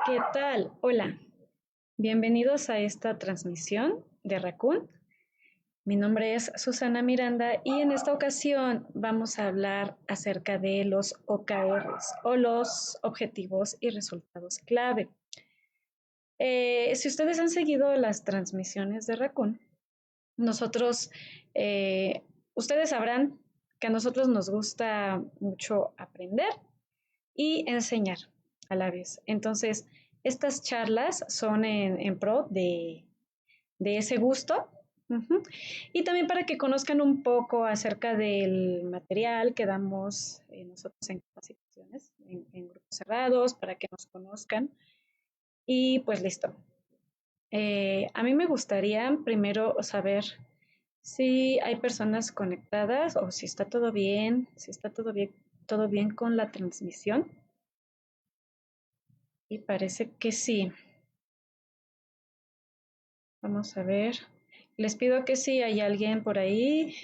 ¿Qué tal? Hola, bienvenidos a esta transmisión de Raccoon. Mi nombre es Susana Miranda y en esta ocasión vamos a hablar acerca de los OKRs o los objetivos y resultados clave. Si ustedes han seguido las transmisiones de Raccoon, nosotros, ustedes sabrán que a nosotros nos gusta mucho aprender y enseñar a la vez. Entonces, estas charlas son en pro de ese gusto. Ujú. Y también para que conozcan un poco acerca del material que damos nosotros en capacitaciones, en grupos cerrados, para que nos conozcan. Y pues listo. A mí me gustaría primero saber si hay personas conectadas o si está todo bien, si está todo bien con la transmisión. Y parece que sí. Vamos a ver. Les pido que si hay alguien por ahí,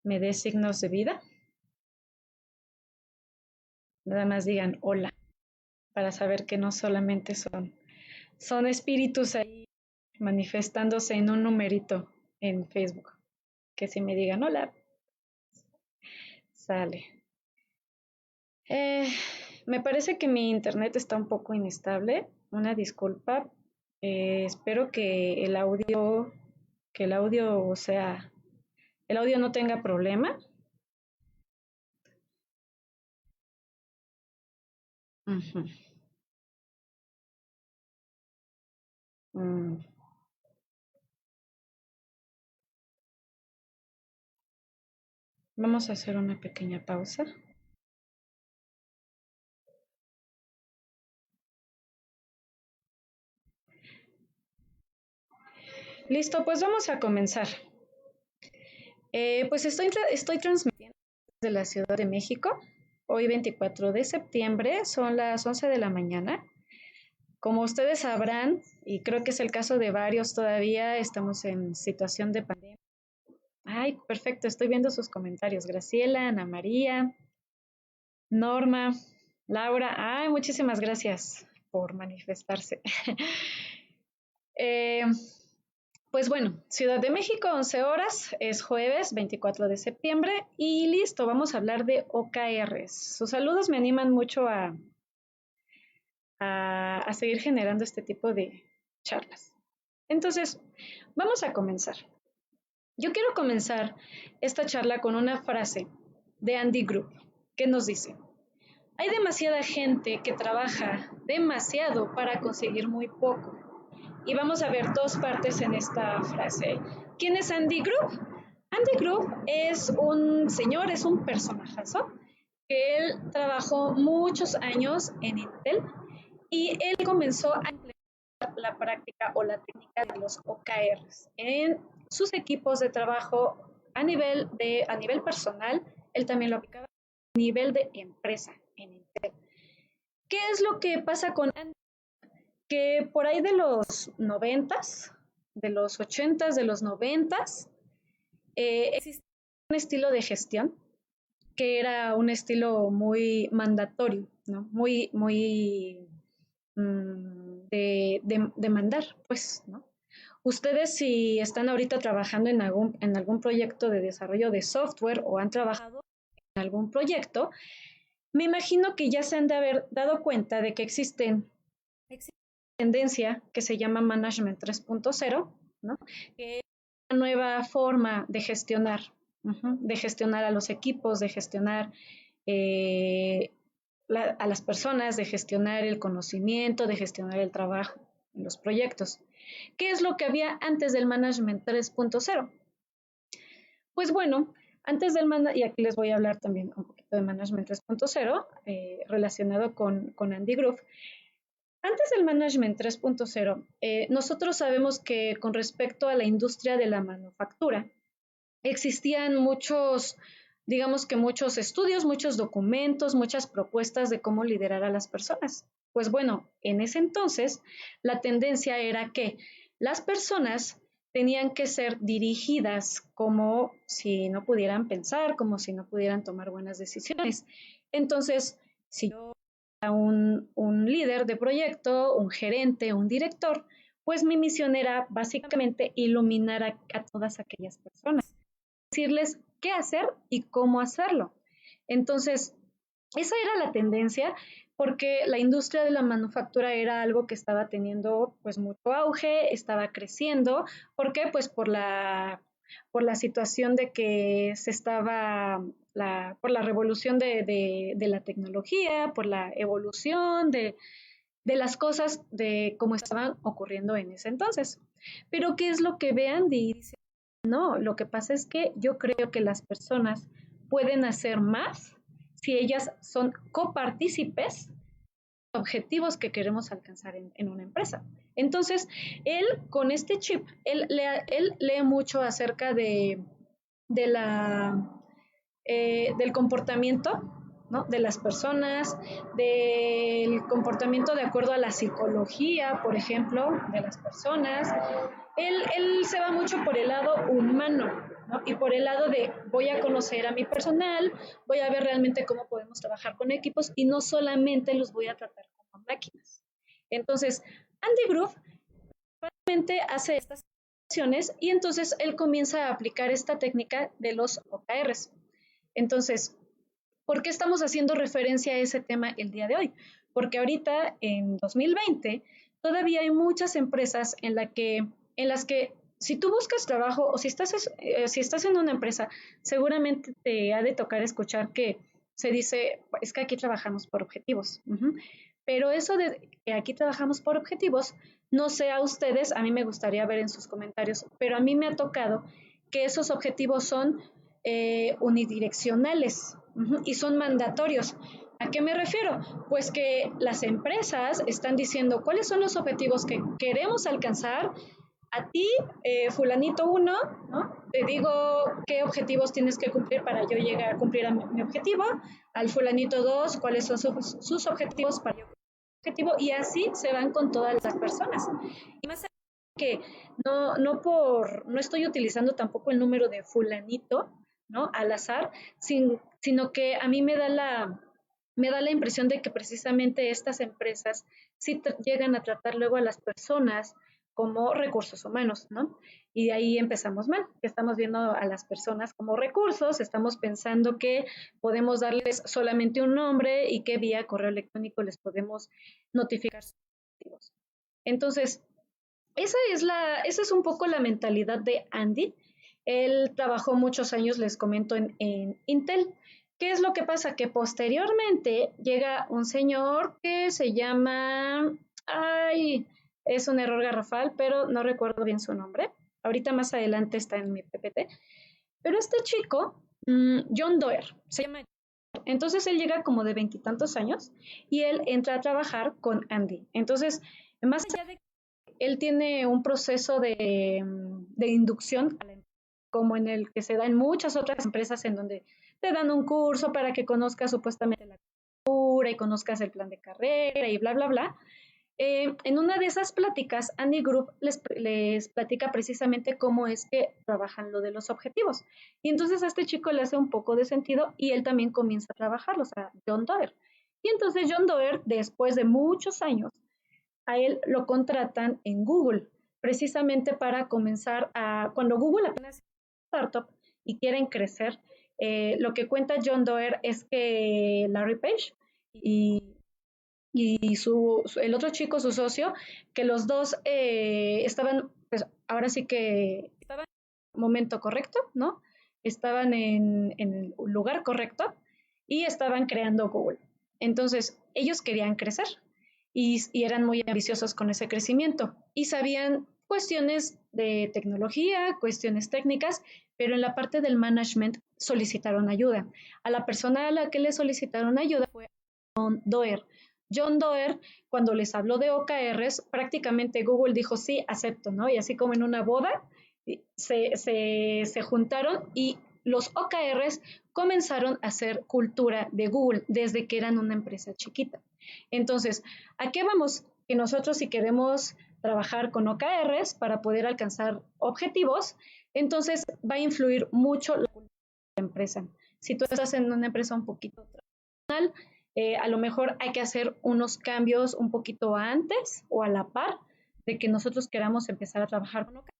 me dé signos de vida. Nada más digan hola, para saber que no solamente son espíritus ahí manifestándose en un numerito en Facebook. Que si me digan hola, sale. Eh, Me parece que mi internet está un poco inestable. Una disculpa. Espero que el audio sea, el audio no tenga problema. Ujú. Mm, Vamos a hacer una pequeña pausa. Listo, pues vamos a comenzar. Pues estoy transmitiendo desde la Ciudad de México. Hoy 24 de septiembre, son las 11 de la mañana. Como ustedes sabrán, y creo que es el caso de varios todavía, estamos en situación de pandemia. Ay, perfecto, estoy viendo sus comentarios. Graciela, Ana María, Norma, Laura. Ay, muchísimas gracias por manifestarse. Eh, Pues bueno, Ciudad de México, 11 horas, es jueves 24 de septiembre y listo, vamos a hablar de OKRs. Sus saludos me animan mucho a seguir generando este tipo de charlas. Entonces, vamos a comenzar. Yo quiero comenzar esta charla con una frase de Andy Grove que nos dice, hay demasiada gente que trabaja demasiado para conseguir muy poco. Y vamos a ver dos partes en esta frase. ¿Quién es Andy Grove? Andy Grove es un señor, es un personajazo, que él trabajó muchos años en Intel y él comenzó a implementar la práctica o la técnica de los OKRs en sus equipos de trabajo a nivel personal, él también lo aplicaba a nivel de empresa en Intel. ¿Qué es lo que pasa con Andy? Que por ahí de los noventas, de los ochentas, de los noventas, existe un estilo de gestión que era un estilo muy mandatorio, ¿no? De mandar, pues, ¿no? Ustedes si están ahorita trabajando en algún proyecto de desarrollo de software o han trabajado en algún proyecto, me imagino que ya se han de haber dado cuenta de que existe una tendencia que se llama Management 3.0, ¿no? Que es una nueva forma de gestionar a los equipos, de gestionar eh, a las personas, de gestionar el conocimiento, de gestionar el trabajo en los proyectos. ¿Qué es lo que había antes del Management 3.0? Pues bueno, antes del Management, y aquí les voy a hablar también un poquito de Management 3.0 relacionado con Andy Grove. Antes del Management 3.0, nosotros sabemos que con respecto a la industria de la manufactura, existían muchos, digamos que muchos estudios, muchos documentos, muchas propuestas de cómo liderar a las personas. Pues bueno, en ese entonces la tendencia era que las personas tenían que ser dirigidas como si no pudieran pensar, como si no pudieran tomar buenas decisiones. Entonces, si yo un líder de proyecto, un gerente, un director, pues mi misión era básicamente iluminar a todas aquellas personas, decirles qué hacer y cómo hacerlo. Entonces, esa era la tendencia porque la industria de la manufactura era algo que estaba teniendo pues mucho auge, estaba creciendo. ¿Por qué? Pues por la situación de que se estaba, por la revolución de la tecnología, por la evolución de las cosas, de cómo estaban ocurriendo en ese entonces. Pero ¿qué es lo que ve Andy? Dice, no, lo que pasa es que yo creo que las personas pueden hacer más si ellas son copartícipes de objetivos que queremos alcanzar en una empresa. Entonces, él con este chip, él lee mucho acerca de del comportamiento, ¿no? De las personas, del comportamiento de acuerdo a la psicología, por ejemplo, de las personas. Él se va mucho por el lado humano, ¿no? Y por el lado de voy a conocer a mi personal, voy a ver realmente cómo podemos trabajar con equipos y no solamente los voy a tratar como máquinas. Entonces, Andy Grove realmente hace estas acciones y entonces él comienza a aplicar esta técnica de los OKRs. Entonces, ¿por qué estamos haciendo referencia a ese tema el día de hoy? Porque ahorita, en 2020, todavía hay muchas empresas en las que si tú buscas trabajo o si estás en una empresa, seguramente te ha de tocar escuchar que se dice, es que aquí trabajamos por objetivos. Pero eso de que aquí trabajamos por objetivos, no sé a ustedes, a mí me gustaría ver en sus comentarios, pero a mí me ha tocado que esos objetivos son unidireccionales y son mandatorios. ¿A qué me refiero? Pues que las empresas están diciendo cuáles son los objetivos que queremos alcanzar. A ti, fulanito uno, ¿no? Te digo qué objetivos tienes que cumplir para yo llegar a cumplir a mi objetivo. Al fulanito 2, cuáles son sus objetivos para yo objetivo. Y así se van con todas las personas. Y más que no estoy utilizando tampoco el número de fulanito, ¿no? Al azar, sino que a mí me da la impresión de que precisamente estas empresas sí llegan a tratar luego a las personas como recursos humanos, ¿no? Y de ahí empezamos mal, que estamos viendo a las personas como recursos, estamos pensando que podemos darles solamente un nombre y que vía correo electrónico les podemos notificar sus objetivos. Entonces, esa es un poco la mentalidad de Andy. Él trabajó muchos años, les comento, en Intel. ¿Qué es lo que pasa? Que posteriormente llega un señor que se llama, ay, es un error garrafal, pero no recuerdo bien su nombre. Ahorita más adelante está en mi PPT. Pero este chico, John Doerr, se llama. Entonces él llega como de veintitantos años y él entra a trabajar con Andy. Entonces, más allá de él tiene un proceso de inducción, como en el que se da en muchas otras empresas en donde te dan un curso para que conozcas supuestamente la cultura y conozcas el plan de carrera y bla, bla, bla. En una de esas pláticas, Andy Grove les platica precisamente cómo es que trabajan lo de los objetivos. Y entonces a este chico le hace un poco de sentido y él también comienza a trabajarlo, o sea, John Doerr. Y entonces John Doerr, después de muchos años, a él lo contratan en Google, precisamente para comenzar cuando Google apenas es una startup y quieren crecer, lo que cuenta John Doerr es que Larry Page y el otro chico, su socio, que los dos estaban, pues ahora sí que estaban en el momento correcto, ¿no? Estaban en el lugar correcto y estaban creando Google. Entonces, ellos querían crecer y eran muy ambiciosos con ese crecimiento y sabían cuestiones de tecnología, cuestiones técnicas, pero en la parte del management solicitaron ayuda. A la persona a la que le solicitaron ayuda fue John Doerr. John Doerr, cuando les habló de OKRs, prácticamente Google dijo sí, acepto, ¿no? Y así como en una boda, se juntaron y los OKRs comenzaron a ser cultura de Google desde que eran una empresa chiquita. Entonces, ¿a qué vamos? Que nosotros si queremos trabajar con OKRs para poder alcanzar objetivos, entonces va a influir mucho la cultura de la empresa. Si tú estás en una empresa un poquito tradicional, A lo mejor hay que hacer unos cambios un poquito antes o a la par de que nosotros queramos empezar a trabajar con OKR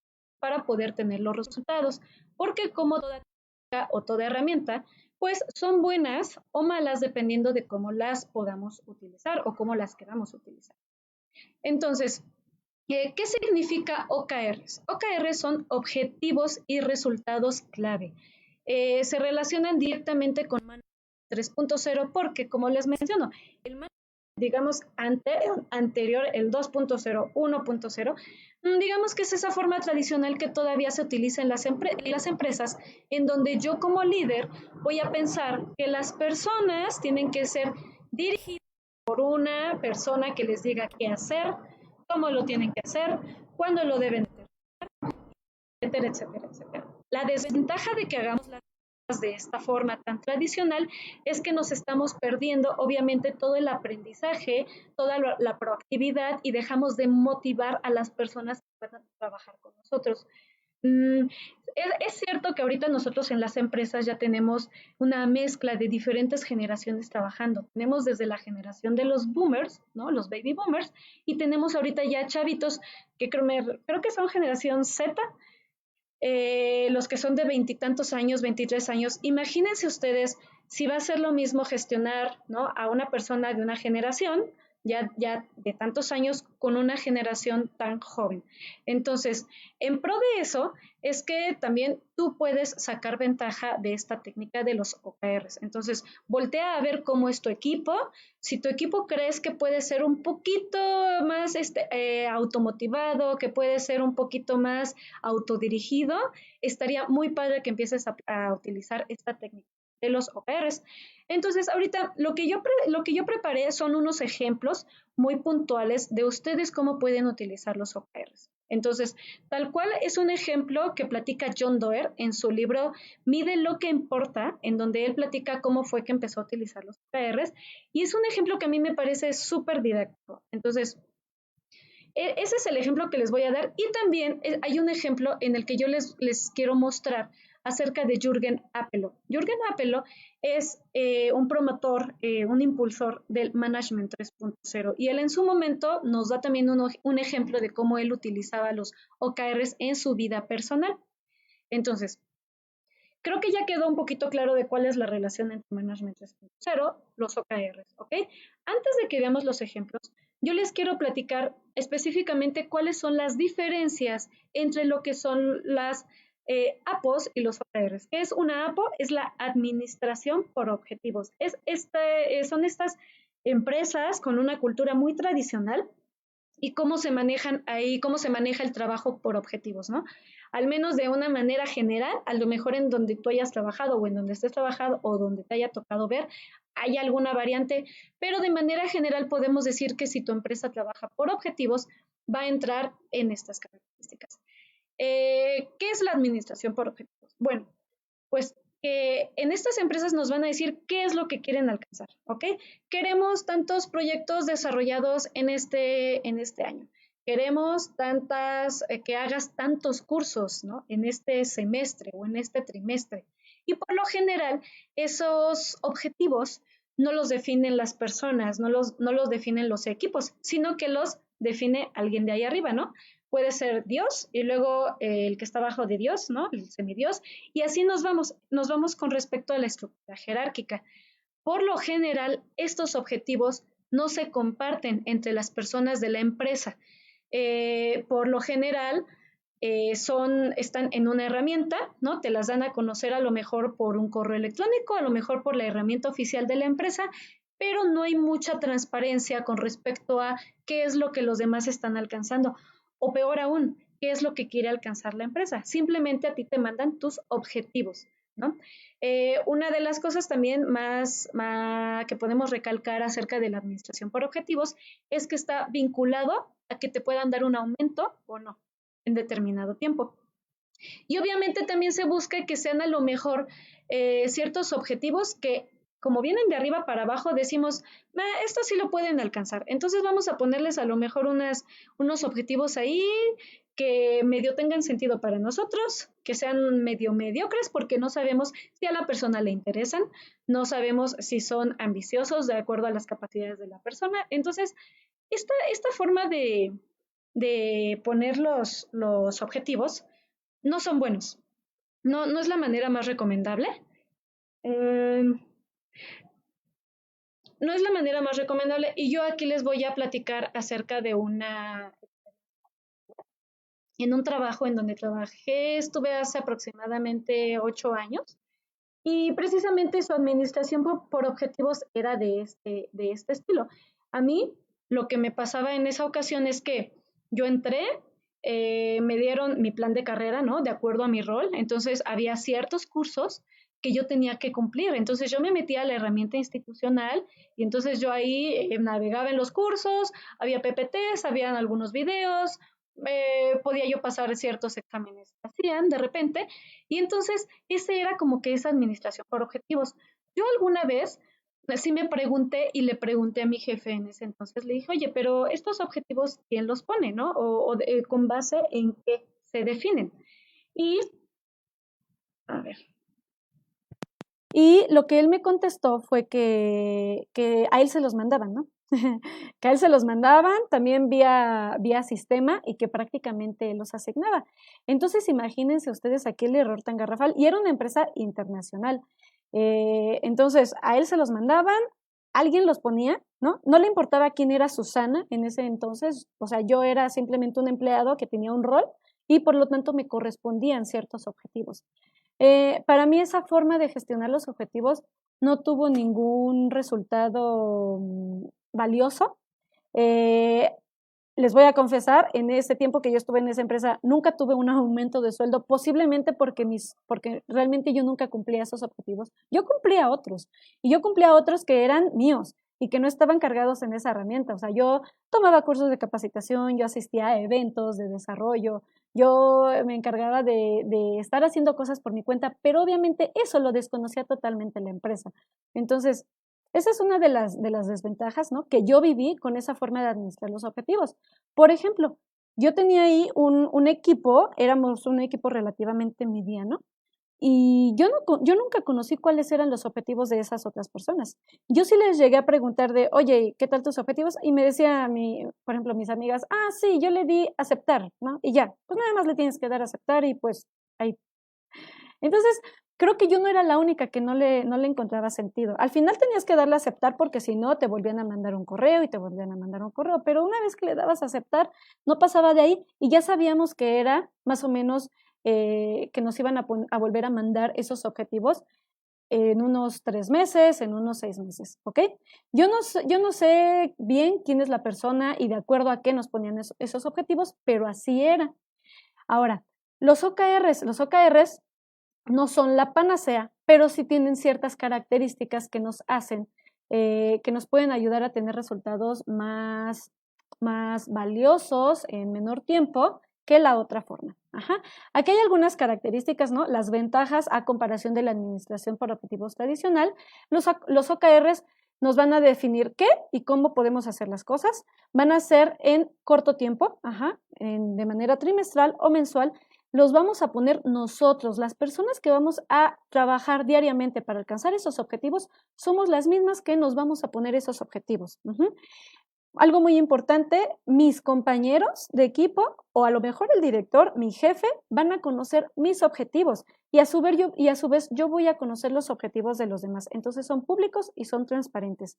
para poder tener los resultados, porque como toda técnica o toda herramienta, pues son buenas o malas dependiendo de cómo las podamos utilizar o cómo las queramos utilizar. Entonces, ¿qué significa OKRs? OKRs son objetivos y resultados clave. Se relacionan directamente con Management 3.0 porque, como les menciono, el Management, digamos, anterior, el 2.0, 1.0, digamos que es esa forma tradicional que todavía se utiliza en las empresas, en donde yo como líder voy a pensar que las personas tienen que ser dirigidas por una persona que les diga qué hacer, cómo lo tienen que hacer, cuándo lo deben hacer, etcétera, etcétera, etcétera. La desventaja de que hagamos las cosas de esta forma tan tradicional es que nos estamos perdiendo, obviamente, todo el aprendizaje, toda la proactividad y dejamos de motivar a las personas que puedan trabajar con nosotros. Es cierto que ahorita nosotros en las empresas ya tenemos una mezcla de diferentes generaciones trabajando. Tenemos desde la generación de los boomers, ¿no? Los baby boomers, y tenemos ahorita ya chavitos que creo que son generación Z, los que son de veintitantos años, 23 años. Imagínense ustedes si va a ser lo mismo gestionar, ¿no?, a una persona de una generación ya de tantos años con una generación tan joven. Entonces, en pro de eso es que también tú puedes sacar ventaja de esta técnica de los OKRs. Entonces, voltea a ver cómo es tu equipo. Si tu equipo crees que puede ser un poquito más automotivado, que puede ser un poquito más autodirigido, estaría muy padre que empieces a utilizar esta técnica de los OKRs. Entonces, ahorita lo que yo preparé son unos ejemplos muy puntuales de ustedes cómo pueden utilizar los OKRs. Entonces, tal cual es un ejemplo que platica John Doerr en su libro Mide lo que importa, en donde él platica cómo fue que empezó a utilizar los OKRs, y es un ejemplo que a mí me parece súper didáctico. Entonces, ese es el ejemplo que les voy a dar, y también hay un ejemplo en el que yo les quiero mostrar acerca de Jürgen Apelo. Jürgen Apelo es un promotor, un impulsor del Management 3.0, y él en su momento nos da también un ejemplo de cómo él utilizaba los OKRs en su vida personal. Entonces, creo que ya quedó un poquito claro de cuál es la relación entre Management 3.0, los OKRs, ¿ok? Antes de que veamos los ejemplos, yo les quiero platicar específicamente cuáles son las diferencias entre lo que son las APOs y los OKRs. ¿Qué es una APO? Es la administración por objetivos. Son estas empresas con una cultura muy tradicional y cómo se manejan ahí, cómo se maneja el trabajo por objetivos, ¿no? Al menos de una manera general, a lo mejor en donde tú hayas trabajado o en donde estés trabajando o donde te haya tocado ver, hay alguna variante, pero de manera general podemos decir que si tu empresa trabaja por objetivos, va a entrar en estas características. ¿Qué es la administración por objetivos? Bueno, pues en estas empresas nos van a decir qué es lo que quieren alcanzar, ¿ok? Queremos tantos proyectos desarrollados en este año. Queremos que hagas tantos cursos, ¿no?, en este semestre o en este trimestre. Y por lo general, esos objetivos no los definen las personas, no los definen los equipos, sino que los define alguien de ahí arriba, ¿no? Puede ser Dios y luego el que está abajo de Dios, ¿no?, el semidios, y así nos vamos con respecto a la estructura jerárquica. Por lo general, estos objetivos no se comparten entre las personas de la empresa. Por lo general, están en una herramienta, ¿no? Te las dan a conocer a lo mejor por un correo electrónico, a lo mejor por la herramienta oficial de la empresa, pero no hay mucha transparencia con respecto a qué es lo que los demás están alcanzando. O peor aún, ¿qué es lo que quiere alcanzar la empresa? Simplemente a ti te mandan tus objetivos, ¿no? Una de las cosas también más que podemos recalcar acerca de la administración por objetivos es que está vinculado a que te puedan dar un aumento o no en determinado tiempo. Y obviamente también se busca que sean a lo mejor ciertos objetivos que como vienen de arriba para abajo, decimos, esto sí lo pueden alcanzar. Entonces vamos a ponerles a lo mejor unos objetivos ahí que medio tengan sentido para nosotros, que sean medio mediocres, porque no sabemos si a la persona le interesan, no sabemos si son ambiciosos de acuerdo a las capacidades de la persona. Entonces, esta forma de poner los objetivos no son buenos. No es la manera más recomendable. Eh, no es la manera más recomendable y yo aquí les voy a platicar acerca de en un trabajo en donde trabajé, estuve hace aproximadamente 8 años y precisamente su administración por objetivos era de este estilo. A mí lo que me pasaba en esa ocasión es que yo entré, me dieron mi plan de carrera, ¿no? De acuerdo a mi rol, entonces había ciertos cursos que yo tenía que cumplir. Entonces yo me metía a la herramienta institucional y entonces yo ahí navegaba en los cursos, había PPTs, habían algunos videos, podía yo pasar ciertos exámenes que hacían de repente y entonces ese era como que esa administración por objetivos. Yo alguna vez sí me pregunté y le pregunté a mi jefe en ese entonces, le dije, oye, pero estos objetivos, ¿quién los pone, no? Con base en qué se definen. Y, a ver, y lo que él me contestó fue que a él se los mandaban, ¿no? Que a él se los mandaban también vía sistema y que prácticamente él los asignaba. Entonces, imagínense ustedes aquí el error tan garrafal. Y era una empresa internacional. Entonces, a él se los mandaban, alguien los ponía, ¿no? No le importaba quién era Susana en ese entonces. O sea, yo era simplemente un empleado que tenía un rol y por lo tanto me correspondían ciertos objetivos. Para mí esa forma de gestionar los objetivos no tuvo ningún resultado valioso. Eh, Les voy a confesar, en ese tiempo que yo estuve en esa empresa, nunca tuve un aumento de sueldo, posiblemente porque realmente yo nunca cumplía esos objetivos. Yo cumplía otros, y yo cumplía otros que eran míos y que no estaban cargados en esa herramienta. O sea, yo tomaba cursos de capacitación, yo asistía a eventos de desarrollo, yo me encargaba de estar haciendo cosas por mi cuenta, pero obviamente eso lo desconocía totalmente la empresa. Entonces, esa es una de las desventajas, ¿no? Que yo viví con esa forma de administrar los objetivos. Por ejemplo, yo tenía ahí un equipo, éramos un equipo relativamente mediano, y yo nunca conocí cuáles eran los objetivos de esas otras personas. Yo sí les llegué a preguntar de, oye, ¿qué tal tus objetivos? Y me decía, por ejemplo, mis amigas, sí, yo le di aceptar, ¿no? Y ya, pues nada más le tienes que dar aceptar y pues ahí. Entonces, creo que yo no era la única que no le encontraba sentido. Al final tenías que darle a aceptar porque si no te volvían a mandar un correo y te volvían a mandar un correo, pero una vez que le dabas a aceptar, no pasaba de ahí y ya sabíamos que era más o menos que nos iban a volver a mandar esos objetivos en unos 3 meses, en unos 6 meses, ¿ok? Yo no sé bien quién es la persona y de acuerdo a qué nos ponían esos objetivos, pero así era. Ahora, los OKRs no son la panacea, pero sí tienen ciertas características que nos hacen, que nos pueden ayudar a tener resultados más valiosos en menor tiempo que la otra forma. Ajá. Aquí hay algunas características, ¿no? Las ventajas a comparación de la administración por objetivos tradicional. Los OKRs nos van a definir qué y cómo podemos hacer las cosas. Van a ser en corto tiempo, de manera trimestral o mensual, los vamos a poner nosotros, las personas que vamos a trabajar diariamente para alcanzar esos objetivos, somos las mismas que nos vamos a poner esos objetivos. Algo muy importante, mis compañeros de equipo o a lo mejor el director, mi jefe, van a conocer mis objetivos y a su vez yo voy a conocer los objetivos de los demás. Entonces son públicos y son transparentes.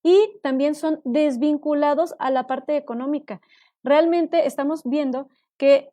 Y también son desvinculados a la parte económica. Realmente estamos viendo que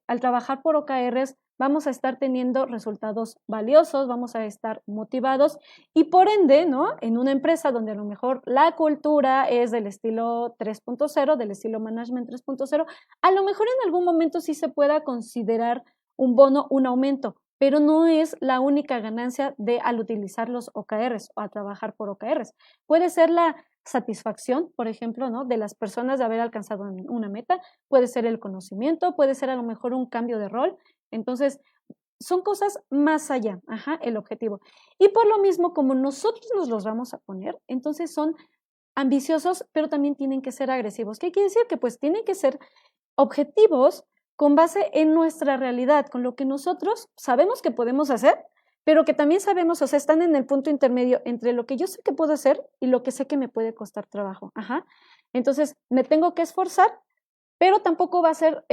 al trabajar por OKRs vamos a estar teniendo resultados valiosos, vamos a estar motivados y por ende, ¿no? En una empresa donde a lo mejor la cultura es del estilo 3.0, del estilo management 3.0, a lo mejor en algún momento sí se pueda considerar un bono, un aumento, pero no es la única ganancia al utilizar los OKRs o a trabajar por OKRs. Puede ser la satisfacción, por ejemplo, ¿no? De las personas de haber alcanzado una meta, puede ser el conocimiento, puede ser a lo mejor un cambio de rol. Entonces, son cosas más allá, el objetivo. Y por lo mismo, como nosotros nos los vamos a poner, entonces son ambiciosos, pero también tienen que ser agresivos. ¿Qué quiere decir? Que pues tienen que ser objetivos con base en nuestra realidad, con lo que nosotros sabemos que podemos hacer, pero que también sabemos, o sea, están en el punto intermedio entre lo que yo sé que puedo hacer y lo que sé que me puede costar trabajo. Entonces, me tengo que esforzar, pero tampoco va a ser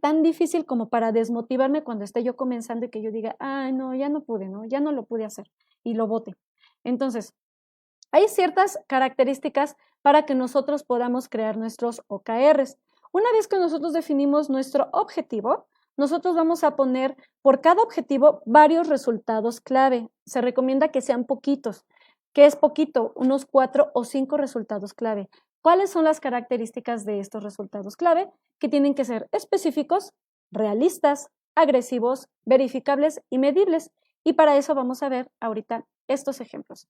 tan difícil como para desmotivarme cuando esté yo comenzando y que yo diga, ay, no, ya no pude, ¿no? Ya no lo pude hacer y lo bote. Entonces, hay ciertas características para que nosotros podamos crear nuestros OKRs. Una vez que nosotros definimos nuestro objetivo, nosotros vamos a poner por cada objetivo varios resultados clave. Se recomienda que sean poquitos. ¿Qué es poquito? Unos 4 o 5 resultados clave. ¿Cuáles son las características de estos resultados clave? Que tienen que ser específicos, realistas, agresivos, verificables y medibles. Y para eso vamos a ver ahorita estos ejemplos.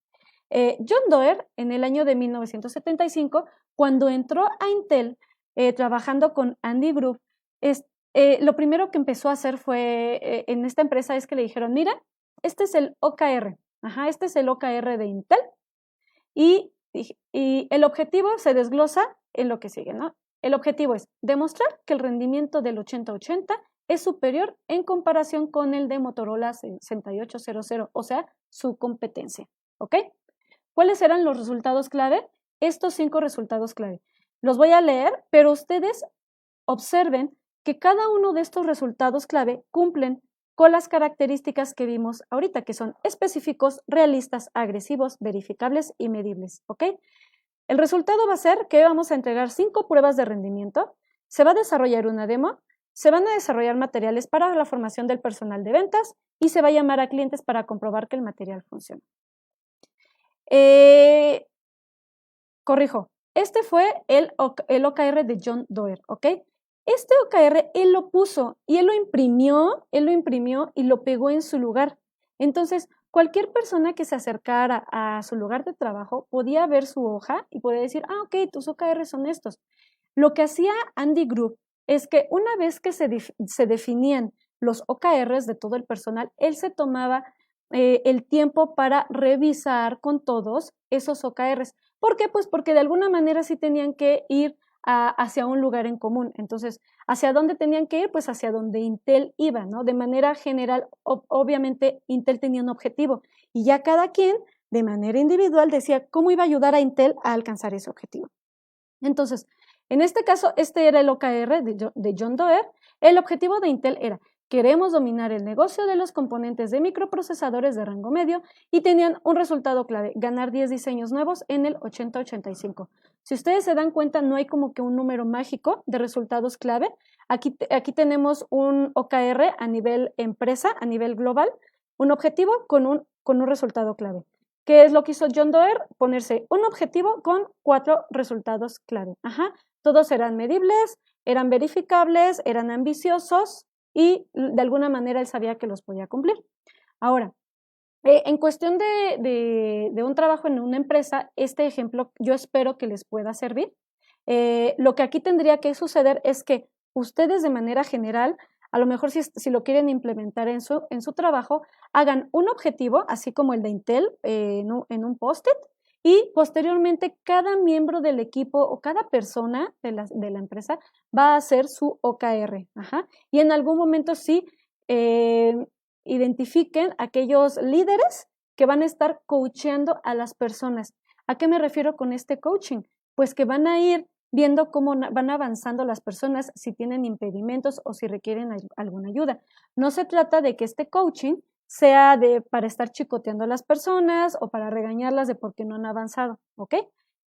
John Doerr, en el año de 1975, cuando entró a Intel, trabajando con Andy Grove, lo primero que empezó a hacer fue, en esta empresa, es que le dijeron, mira, este es el OKR, este es el OKR de Intel, y el objetivo se desglosa en lo que sigue, ¿no? El objetivo es demostrar que el rendimiento del 8080 es superior en comparación con el de Motorola 6800, o sea, su competencia, ¿ok? ¿Cuáles eran los resultados clave? Estos 5 resultados clave. Los voy a leer, pero ustedes observen que cada uno de estos resultados clave cumplen con las características que vimos ahorita, que son específicos, realistas, agresivos, verificables y medibles, ¿ok? El resultado va a ser que vamos a entregar 5 pruebas de rendimiento, se va a desarrollar una demo, se van a desarrollar materiales para la formación del personal de ventas y se va a llamar a clientes para comprobar que el material funciona. Corrijo, este fue el OKR de John Doerr, ¿ok? Este OKR él lo puso y él lo imprimió y lo pegó en su lugar. Entonces, cualquier persona que se acercara a su lugar de trabajo podía ver su hoja y podía decir, ok, tus OKR son estos. Lo que hacía Andy Grove es que una vez que se definían los OKRs de todo el personal, él se tomaba el tiempo para revisar con todos esos OKRs. ¿Por qué? Pues porque de alguna manera sí tenían que ir hacia un lugar en común. Entonces, ¿hacia dónde tenían que ir? Pues hacia donde Intel iba, ¿no? De manera general, obviamente Intel tenía un objetivo y ya cada quien de manera individual decía cómo iba a ayudar a Intel a alcanzar ese objetivo. Entonces, en este caso, este era el OKR de John Doerr. El objetivo de Intel era: queremos dominar el negocio de los componentes de microprocesadores de rango medio, y tenían un resultado clave: ganar 10 diseños nuevos en el 8085. Si ustedes se dan cuenta, no hay como que un número mágico de resultados clave. Aquí tenemos un OKR a nivel empresa, a nivel global, un objetivo con un resultado clave. ¿Qué es lo que hizo John Doerr? Ponerse un objetivo con 4 resultados clave. Todos eran medibles, eran verificables, eran ambiciosos y de alguna manera él sabía que los podía cumplir. Ahora, en cuestión de un trabajo en una empresa, este ejemplo yo espero que les pueda servir. Lo que aquí tendría que suceder es que ustedes de manera general, a lo mejor si lo quieren implementar en su trabajo, hagan un objetivo, así como el de Intel, en un post-it, y posteriormente cada miembro del equipo o cada persona de la empresa va a hacer su OKR. Y en algún momento sí identifiquen aquellos líderes que van a estar coacheando a las personas. ¿A qué me refiero con este coaching? Pues que van a ir viendo cómo van avanzando las personas, si tienen impedimentos o si requieren alguna ayuda. No se trata de que este coaching sea para estar chicoteando a las personas o para regañarlas de por qué no han avanzado, ¿ok?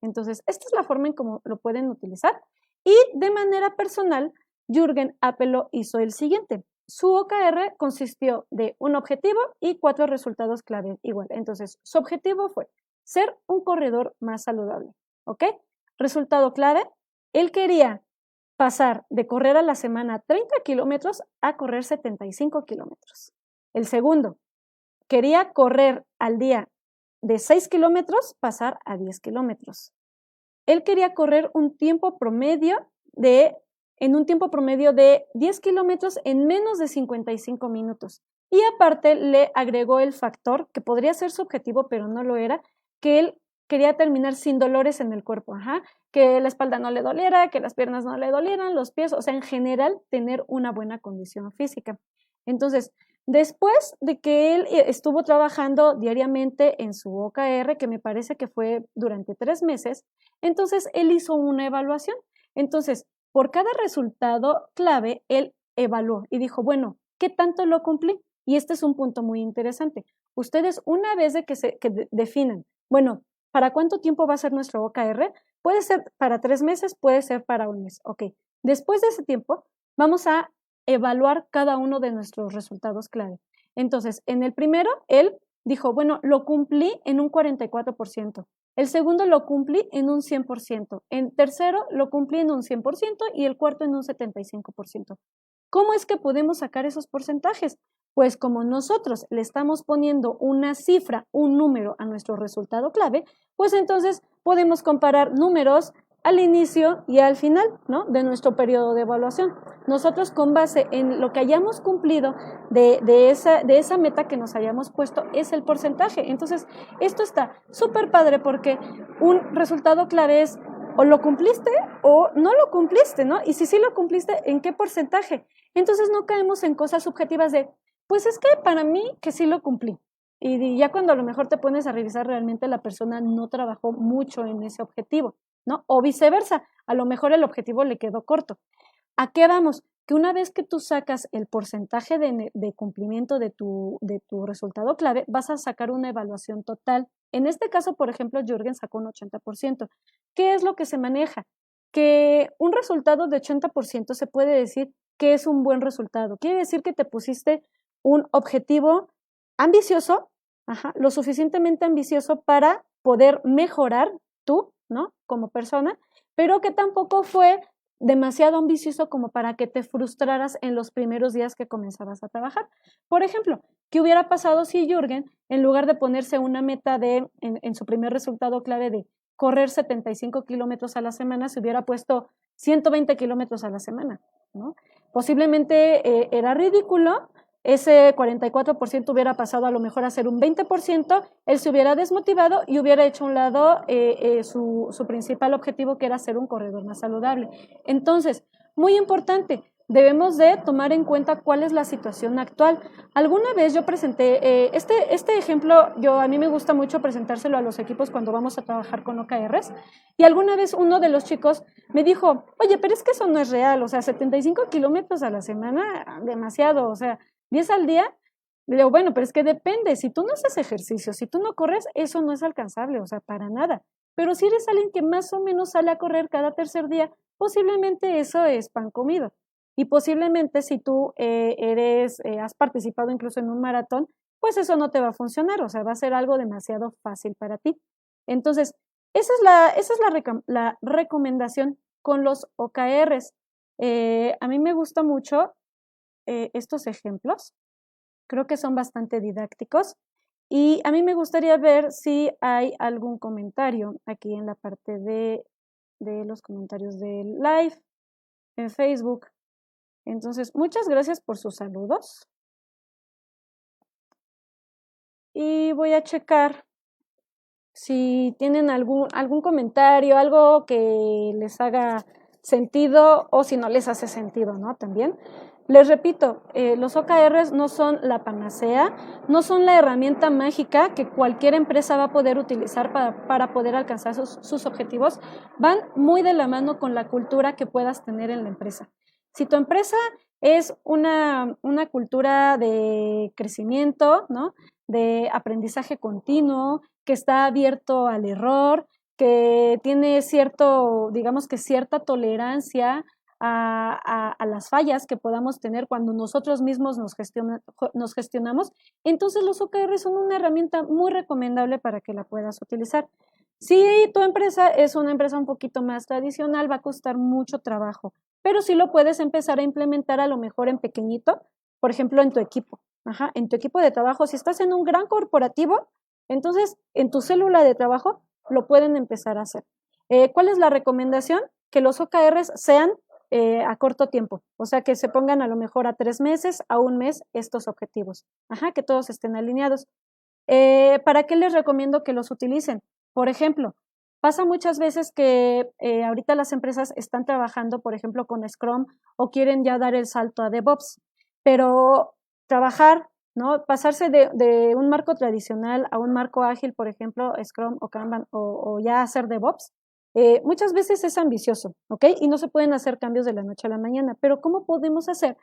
Entonces, esta es la forma en cómo lo pueden utilizar. Y de manera personal, Jürgen Apelo hizo el siguiente. Su OKR consistió de un objetivo y 4 resultados clave igual. Entonces, su objetivo fue ser un corredor más saludable, ¿ok? Resultado clave, él quería pasar de correr a la semana 30 kilómetros a correr 75 kilómetros. El segundo, quería correr al día de 6 kilómetros, pasar a 10 kilómetros. Él quería correr en un tiempo promedio de 10 kilómetros en menos de 55 minutos. y aparte le agregó el factor, que podría ser subjetivo, pero no lo era, que él quería terminar sin dolores en el cuerpo, que la espalda no le doliera, que las piernas no le dolieran, los pies, o sea, en general, tener una buena condición física. Entonces, después de que él estuvo trabajando diariamente en su OKR, que me parece que fue durante 3 meses, entonces él hizo una evaluación. Entonces, por cada resultado clave, él evaluó y dijo, bueno, ¿qué tanto lo cumplí? Y este es un punto muy interesante. Ustedes, una vez de que definan, bueno, ¿para cuánto tiempo va a ser nuestro OKR? Puede ser para 3 meses, puede ser para 1 mes. Ok, después de ese tiempo, vamos a evaluar cada uno de nuestros resultados clave. Entonces, en el primero, él dijo, bueno, lo cumplí en un 44%. El segundo lo cumplí en un 100%. En tercero lo cumplí en un 100% y el cuarto en un 75%. ¿Cómo es que podemos sacar esos porcentajes? Pues como nosotros le estamos poniendo una cifra, un número a nuestro resultado clave, pues entonces podemos comparar números al inicio y al final, ¿no?, de nuestro periodo de evaluación. Nosotros, con base en lo que hayamos cumplido de esa meta que nos hayamos puesto, es el porcentaje. Entonces, esto está súper padre porque un resultado clave es o lo cumpliste o no lo cumpliste, ¿no? Y si sí lo cumpliste, ¿en qué porcentaje? Entonces no caemos en cosas subjetivas de, pues es que para mí que sí lo cumplí. Y ya cuando a lo mejor te pones a revisar, realmente la persona no trabajó mucho en ese objetivo, ¿no? O viceversa, a lo mejor el objetivo le quedó corto. ¿A qué vamos? Que una vez que tú sacas el porcentaje de cumplimiento de tu resultado clave, vas a sacar una evaluación total. En este caso, por ejemplo, Jürgen sacó un 80%. ¿Qué es lo que se maneja? Que un resultado de 80% se puede decir que es un buen resultado. Quiere decir que te pusiste un objetivo ambicioso, lo suficientemente ambicioso para poder mejorar tú, ¿no?, como persona, pero que tampoco fue demasiado ambicioso como para que te frustraras en los primeros días que comenzabas a trabajar. Por ejemplo, ¿qué hubiera pasado si Jürgen, en lugar de ponerse una meta en su primer resultado clave de correr 75 kilómetros a la semana, se hubiera puesto 120 kilómetros a la semana, ¿no? Posiblemente era ridículo, ese 44% hubiera pasado a lo mejor a ser un 20%, él se hubiera desmotivado y hubiera hecho a un lado su principal objetivo, que era ser un corredor más saludable. Entonces, muy importante, debemos de tomar en cuenta cuál es la situación actual. Alguna vez yo presenté, este ejemplo, a mí me gusta mucho presentárselo a los equipos cuando vamos a trabajar con OKRs, y alguna vez uno de los chicos me dijo, oye, pero es que eso no es real, o sea, 75 kilómetros a la semana, demasiado, o sea, 10 al día. Le digo, bueno, pero es que depende, si tú no haces ejercicio, si tú no corres, eso no es alcanzable, o sea, para nada. Pero si eres alguien que más o menos sale a correr cada tercer día, posiblemente eso es pan comido. Y posiblemente si tú has participado incluso en un maratón, pues eso no te va a funcionar, o sea, va a ser algo demasiado fácil para ti. Entonces, esa es la recomendación con los OKRs. A mí me gusta mucho estos ejemplos, creo que son bastante didácticos y a mí me gustaría ver si hay algún comentario aquí en la parte de los comentarios del live en Facebook. Entonces, muchas gracias por sus saludos y voy a checar si tienen algún comentario, algo que les haga sentido o si no les hace sentido, ¿no? También. Les repito, los OKRs no son la panacea, no son la herramienta mágica que cualquier empresa va a poder utilizar para poder alcanzar sus objetivos. Van muy de la mano con la cultura que puedas tener en la empresa. Si tu empresa es una cultura de crecimiento, ¿no?, de aprendizaje continuo, que está abierto al error, que tiene digamos que cierta tolerancia a las fallas que podamos tener cuando nosotros mismos nos gestionamos, entonces los OKR son una herramienta muy recomendable para que la puedas utilizar. Si tu empresa es una empresa un poquito más tradicional, va a costar mucho trabajo, pero sí lo puedes empezar a implementar a lo mejor en pequeñito, por ejemplo, en tu equipo. En tu equipo de trabajo. Si estás en un gran corporativo, entonces en tu célula de trabajo lo pueden empezar a hacer. ¿Cuál es la recomendación? Que los OKRs sean a corto tiempo. O sea, que se pongan a lo mejor a 3 meses, a 1 mes estos objetivos. Que todos estén alineados. ¿Para qué les recomiendo que los utilicen? Por ejemplo, pasa muchas veces que ahorita las empresas están trabajando, por ejemplo, con Scrum o quieren ya dar el salto a DevOps, pero trabajar, ¿no? Pasarse de un marco tradicional a un marco ágil, por ejemplo, Scrum o Kanban o ya hacer DevOps, muchas veces es ambicioso, ¿ok? Y no se pueden hacer cambios de la noche a la mañana, pero ¿cómo podemos hacer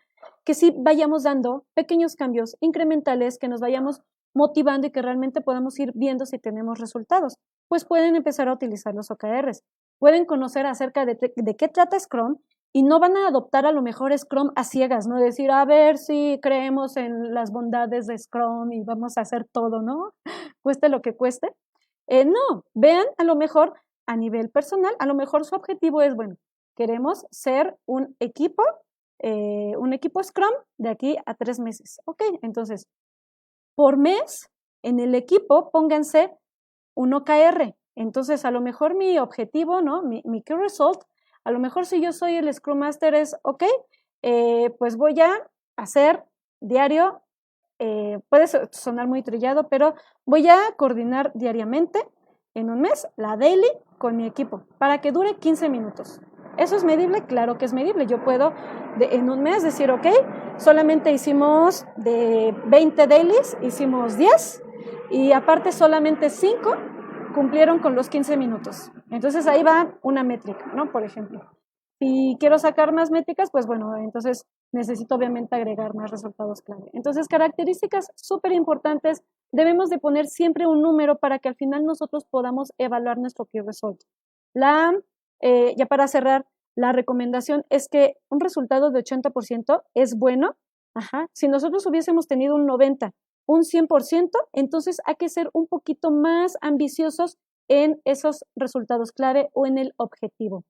que sí vayamos dando pequeños cambios incrementales, que nos vayamos motivando y que realmente podamos ir viendo si tenemos resultados? Pues pueden empezar a utilizar los OKRs, pueden conocer acerca de qué trata Scrum y no van a adoptar a lo mejor Scrum a ciegas, ¿no? Decir, a ver si creemos en las bondades de Scrum y vamos a hacer todo, ¿no? Cueste lo que cueste. No, vean a lo mejor a nivel personal, a lo mejor su objetivo es, bueno, queremos ser un equipo Scrum de aquí a 3 meses. Ok, entonces, por mes, en el equipo, pónganse un OKR. Entonces, a lo mejor mi objetivo, ¿no? Mi key result, a lo mejor si yo soy el Scrum Master es, ok, pues voy a hacer diario, puede sonar muy trillado, pero voy a coordinar diariamente en un mes la daily con mi equipo para que dure 15 minutos. ¿Eso es medible? Claro que es medible. Yo puedo en un mes decir, ok, solamente hicimos de 20 dailies, hicimos 10 y aparte solamente 5 cumplieron con los 15 minutos. Entonces ahí va una métrica, ¿no? Por ejemplo. Si quiero sacar más métricas, pues bueno, entonces necesito obviamente agregar más resultados clave. Entonces, características súper importantes. Debemos de poner siempre un número para que al final nosotros podamos evaluar nuestro key result. Ya para cerrar, la recomendación es que un resultado de 80% es bueno. Si nosotros hubiésemos tenido un 90%, un 100%, entonces hay que ser un poquito más ambiciosos en esos resultados clave o en el objetivo.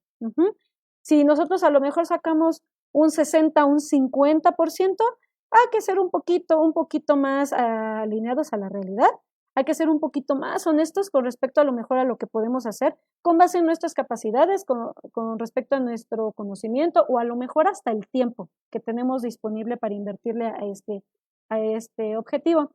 Si nosotros a lo mejor sacamos un 60, un 50%, hay que ser un poquito más alineados a la realidad. Hay que ser un poquito más honestos con respecto a lo mejor a lo que podemos hacer con base en nuestras capacidades, con respecto a nuestro conocimiento o a lo mejor hasta el tiempo que tenemos disponible para invertirle a este objetivo.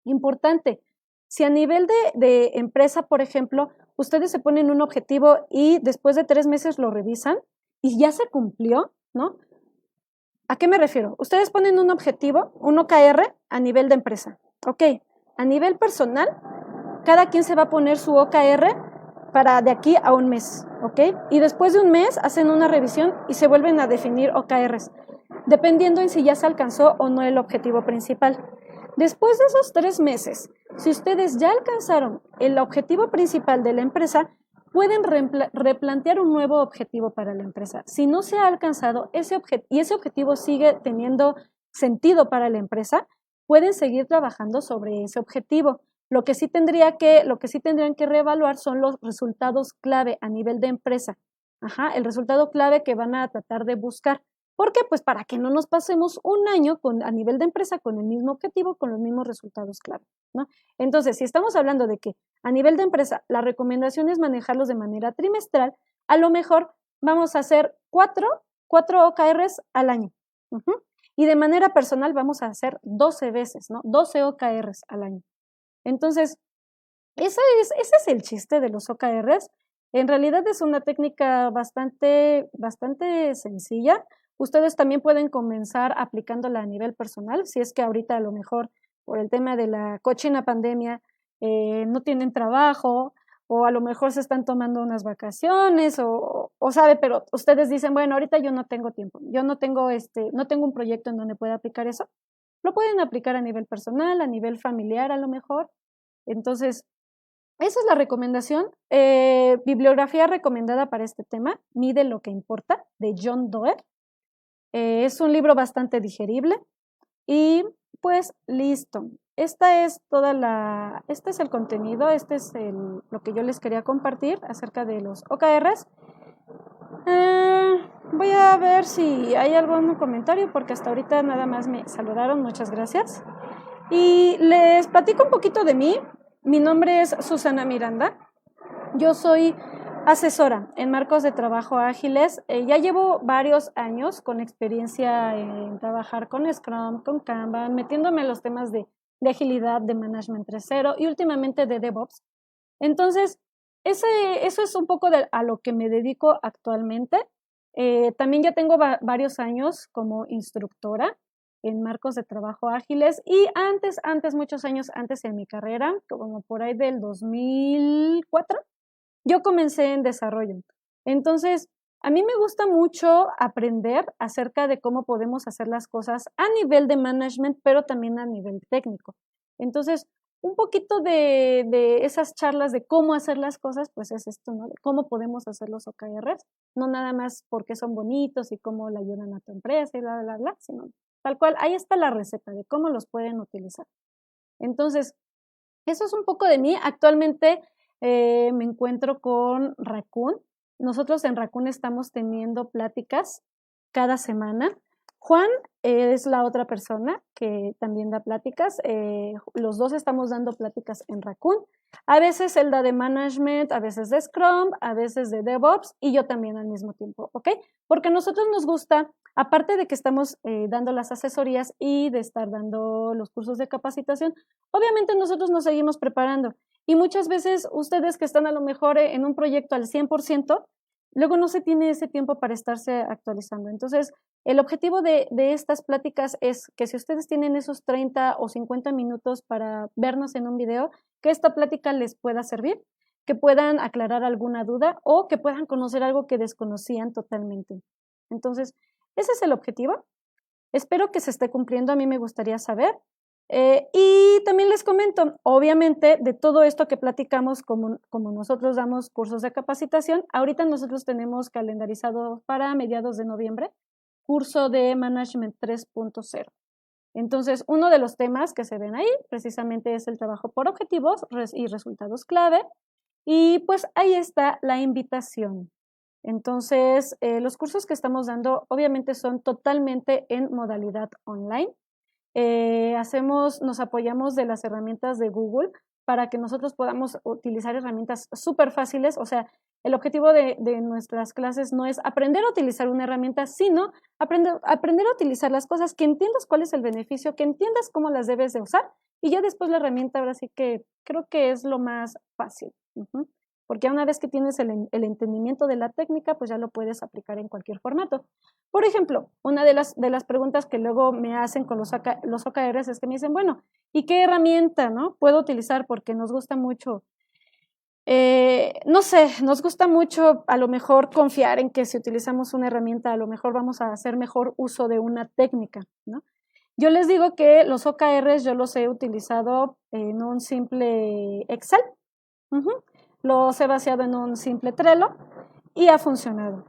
Importante, si a nivel de empresa, por ejemplo, ustedes se ponen un objetivo y después de 3 meses lo revisan y ya se cumplió, ¿no? ¿A qué me refiero? Ustedes ponen un objetivo, un OKR a nivel de empresa. Ok, a nivel personal, cada quien se va a poner su OKR para de aquí a un mes, ¿ok? Y después de un mes hacen una revisión y se vuelven a definir OKRs, dependiendo en si ya se alcanzó o no el objetivo principal. Después de esos 3 meses, si ustedes ya alcanzaron el objetivo principal de la empresa, pueden replantear un nuevo objetivo para la empresa. Si no se ha alcanzado ese objetivo sigue teniendo sentido para la empresa, pueden seguir trabajando sobre ese objetivo. Lo que sí tendrían que reevaluar son los resultados clave a nivel de empresa. El resultado clave que van a tratar de buscar. ¿Por qué? Pues para que no nos pasemos un año a nivel de empresa con el mismo objetivo, con los mismos resultados clave, ¿no? Entonces, si estamos hablando de que a nivel de empresa la recomendación es manejarlos de manera trimestral, a lo mejor vamos a hacer 4 OKRs al año. Y de manera personal vamos a hacer 12 veces, ¿no? 12 OKRs al año. Entonces, ese es el chiste de los OKRs. En realidad es una técnica bastante sencilla. Ustedes también pueden comenzar aplicándola a nivel personal, si es que ahorita a lo mejor por el tema de la cochina pandemia no tienen trabajo o a lo mejor se están tomando unas vacaciones o sabe, pero ustedes dicen, bueno, ahorita yo no tengo tiempo, yo no tengo un proyecto en donde pueda aplicar eso. Lo pueden aplicar a nivel personal, a nivel familiar a lo mejor. Entonces, esa es la recomendación. Bibliografía recomendada para este tema, Mide lo que importa, de John Doerr. Es un libro bastante digerible y pues listo. Este es el contenido, lo que yo les quería compartir acerca de los OKRs. Voy a ver si hay algún comentario porque hasta ahorita nada más me saludaron, muchas gracias. Y les platico un poquito de mí. Mi nombre es Susana Miranda. Yo soy Asesora en marcos de trabajo ágiles. Ya llevo varios años con experiencia en trabajar con Scrum, con Kanban, metiéndome en los temas de agilidad, de management 3.0 y últimamente de DevOps. Entonces, eso es un poco a lo que me dedico actualmente. También ya tengo varios años como instructora en marcos de trabajo ágiles y muchos años antes en mi carrera, como por ahí del 2004, yo comencé en desarrollo. Entonces, a mí me gusta mucho aprender acerca de cómo podemos hacer las cosas a nivel de management, pero también a nivel técnico. Entonces, un poquito de esas charlas de cómo hacer las cosas, pues es esto, ¿no? De cómo podemos hacer los OKRs, no nada más porque son bonitos y cómo le ayudan a tu empresa y bla, bla, bla, sino tal cual, ahí está la receta de cómo los pueden utilizar. Entonces, eso es un poco de mí. Actualmente me encuentro con Raccoon. Nosotros en Raccoon estamos teniendo pláticas cada semana. Juan es la otra persona que también da pláticas. Los dos estamos dando pláticas en Raccoon. A veces él da de management, a veces de Scrum, a veces de DevOps y yo también al mismo tiempo, ¿ok? Porque a nosotros nos gusta, aparte de que estamos dando las asesorías y de estar dando los cursos de capacitación, obviamente nosotros nos seguimos preparando y muchas veces ustedes que están a lo mejor en un proyecto al 100%, luego no se tiene ese tiempo para estarse actualizando. Entonces, el objetivo de estas pláticas es que si ustedes tienen esos 30 o 50 minutos para vernos en un video, que esta plática les pueda servir, que puedan aclarar alguna duda o que puedan conocer algo que desconocían totalmente. Entonces, ese es el objetivo. Espero que se esté cumpliendo, a mí me gustaría saber. Y también les comento, obviamente, de todo esto que platicamos, como nosotros damos cursos de capacitación, ahorita nosotros tenemos calendarizado para mediados de noviembre curso de Management 3.0. Entonces, uno de los temas que se ven ahí precisamente es el trabajo por objetivos y resultados clave. Y pues ahí está la invitación. Entonces, los cursos que estamos dando obviamente son totalmente en modalidad online. Nos apoyamos de las herramientas de Google para que nosotros podamos utilizar herramientas súper fáciles. O sea, el objetivo de nuestras clases no es aprender a utilizar una herramienta, sino aprender a utilizar las cosas, que entiendas cuál es el beneficio, que entiendas cómo las debes de usar y ya después la herramienta ahora sí que creo que es lo más fácil. Porque una vez que tienes el entendimiento de la técnica, pues ya lo puedes aplicar en cualquier formato. Por ejemplo, una de las preguntas que luego me hacen con los OKRs es que me dicen, bueno, ¿y qué herramienta puedo utilizar? Porque nos gusta mucho, no sé, nos gusta mucho a lo mejor confiar en que si utilizamos una herramienta, a lo mejor vamos a hacer mejor uso de una técnica, ¿no? Yo les digo que los OKRs yo los he utilizado en un simple Excel. Los he vaciado en un simple Trello y ha funcionado.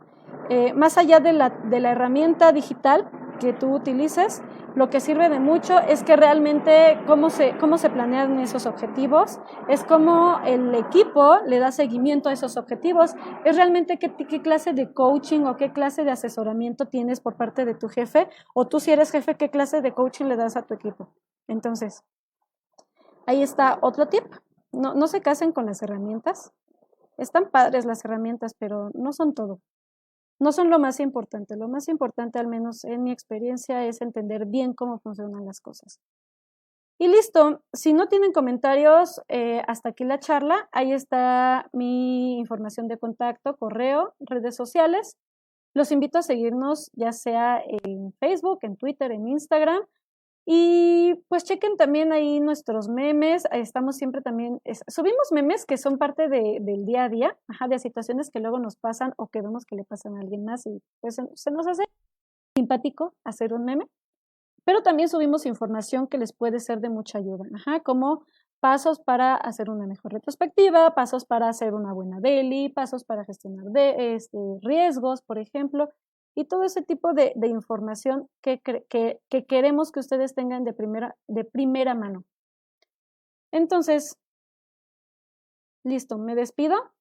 Más allá de la herramienta digital que tú utilices, lo que sirve de mucho es que realmente cómo se planean esos objetivos, es cómo el equipo le da seguimiento a esos objetivos, es realmente qué clase de coaching o qué clase de asesoramiento tienes por parte de tu jefe, o tú si eres jefe, qué clase de coaching le das a tu equipo. Entonces, ahí está otro tip. No se casen con las herramientas. Están padres las herramientas, pero no son todo. No son lo más importante. Lo más importante, al menos en mi experiencia, es entender bien cómo funcionan las cosas. Y listo. Si no tienen comentarios, hasta aquí la charla. Ahí está mi información de contacto, correo, redes sociales. Los invito a seguirnos ya sea en Facebook, en Twitter, en Instagram. Y pues chequen también ahí nuestros memes, estamos siempre también, subimos memes que son parte del día a día, de situaciones que luego nos pasan o que vemos que le pasan a alguien más y pues se nos hace simpático hacer un meme, pero también subimos información que les puede ser de mucha ayuda, como pasos para hacer una mejor retrospectiva, pasos para hacer una buena daily, pasos para gestionar riesgos, por ejemplo, y todo ese tipo de información que queremos que ustedes tengan de primera mano. Entonces, listo, me despido.